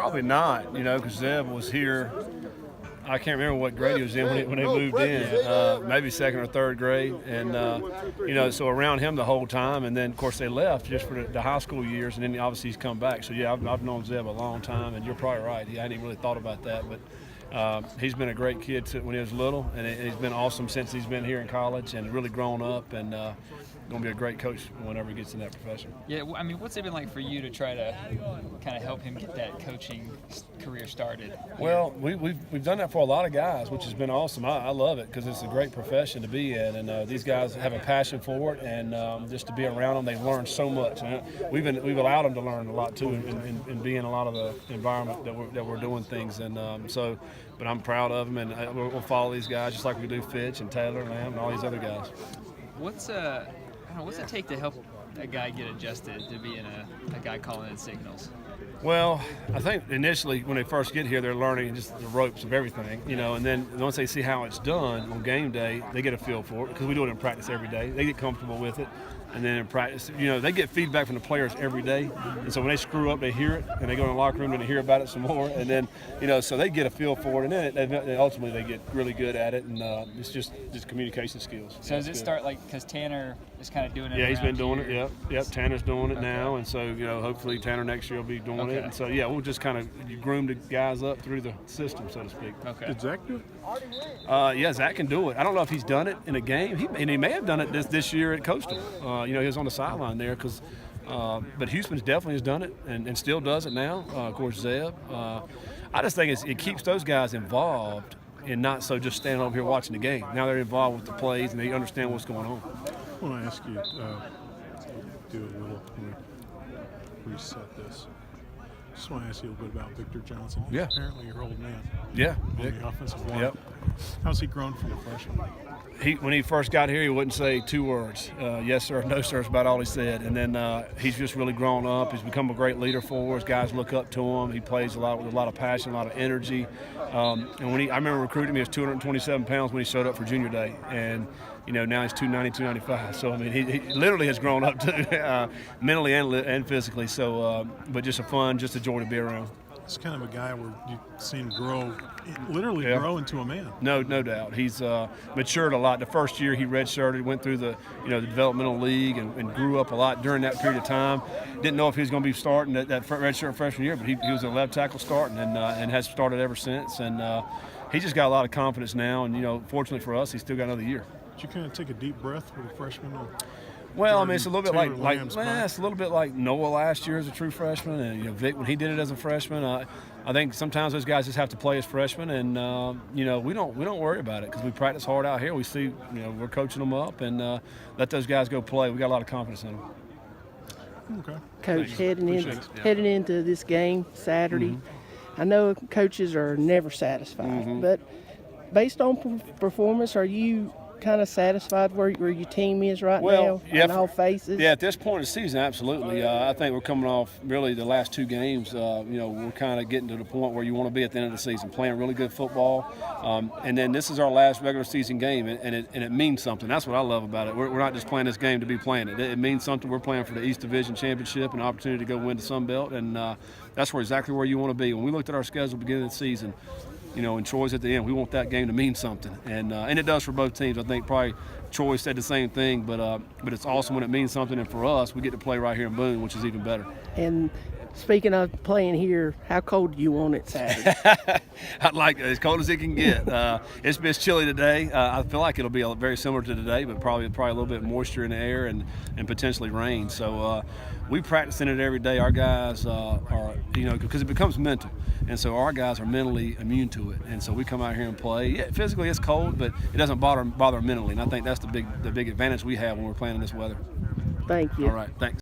Probably not, because Zeb was here. I can't remember what grade he was in when they moved in, maybe second or third grade. And, so around him the whole time. And then, of course, they left just for the high school years, and then obviously he's come back. So, yeah, I've known Zeb a long time, and you're probably right. I hadn't even really thought about that. But he's been a great kid when he was little, and he's been awesome since he's been here in college and really grown up, and going to be a great coach whenever he gets in that profession. Yeah, I mean, what's it been like for you to try to kind of help him get that coaching career started? Well, we've done that for a lot of guys, which has been awesome. I love it because it's a great profession to be in, and these guys have a passion for it, and just to be around them, they've learned so much. And we've allowed them to learn a lot too, in being a lot of the environment that we're doing things, and but I'm proud of them, and we'll follow these guys just like we do Fitch and Taylor and Lamb and all these other guys. What's it take to help a guy get adjusted to being a guy calling in signals? Well, I think initially when they first get here, they're learning just the ropes of everything, and then once they see how it's done on game day, they get a feel for it because we do it in practice every day. They get comfortable with it. And then in practice, they get feedback from the players every day. And so when they screw up, they hear it, and they go in the locker room and they hear about it some more. And then, so they get a feel for it, and then ultimately they get really good at it. And it's just communication skills. So does it start because Tanner is kind of doing it? Yeah, he's been doing it. Yep. Tanner's doing it now, and so hopefully Tanner next year will be doing it. And so we'll just kind of groom the guys up through the system, so to speak. Okay. Did Zach do it? Yeah, Zach can do it. I don't know if he's done it in a game, he may have done it this year at Coastal. He was on the sideline there but Houston's definitely has done it and still does it now. Of course, Zeb. I just think it keeps those guys involved and not so just standing over here watching the game. Now they're involved with the plays and they understand what's going on. I want to ask you, do a little reset this. Just want to ask you a little bit about Victor Johnson. He's apparently your old man. Yeah. On the offensive line. Yep. How's he grown from a freshman? When he first got here, he wouldn't say two words. Yes, sir, no, sir is about all he said. And then he's just really grown up. He's become a great leader for us. Guys look up to him. He plays with a lot of passion, a lot of energy. And I remember recruiting him, he was 227 pounds when he showed up for junior day. And now he's 290, 295. So, I mean, he literally has grown up too, mentally and physically. So, but just just a joy to be around. It's kind of a guy where you've seen grow into a man. No doubt. He's matured a lot. The first year he redshirted, went through the the developmental league and grew up a lot during that period of time. Didn't know if he was going to be starting that redshirt freshman year, but he was a left tackle starting and has started ever since. And he just got a lot of confidence now. And fortunately for us, he's still got another year. Did you kind of take a deep breath with a freshman? Well, I mean, it's a little bit it's a little bit like Noah last year as a true freshman, and Vic when he did it as a freshman. I think sometimes those guys just have to play as freshmen, and we don't worry about it because we practice hard out here. We see we're coaching them up, and let those guys go play. We got a lot of confidence in them. Okay. Coach, heading into this game Saturday, I know coaches are never satisfied, but based on performance, are you kind of satisfied where your team is right now in all phases? Yeah, at this point in the season, absolutely. I think we're coming off really the last two games. We're kind of getting to the point where you want to be at the end of the season, playing really good football. And then this is our last regular season game, and it means something. That's what I love about it. We're not just playing this game to be playing it. It means something. We're playing for the East Division Championship and an opportunity to go win the Sun Belt, and that's exactly where you want to be. When we looked at our schedule beginning of the season, and Troy's at the end. We want that game to mean something, and it does for both teams. I think probably Troy said the same thing, but it's awesome when it means something, and for us, we get to play right here in Boone, which is even better. And speaking of playing here, how cold do you want it Saturday? I'd like it as cold as it can get. It's been chilly today. I feel like it'll be very similar to today, but probably a little bit moisture in the air and potentially rain. So we practice in it every day. Our guys are because it becomes mental. And so our guys are mentally immune to it. And so we come out here and play. Yeah, physically it's cold, but it doesn't bother mentally. And I think that's the big advantage we have when we're playing in this weather. Thank you. All right, thanks.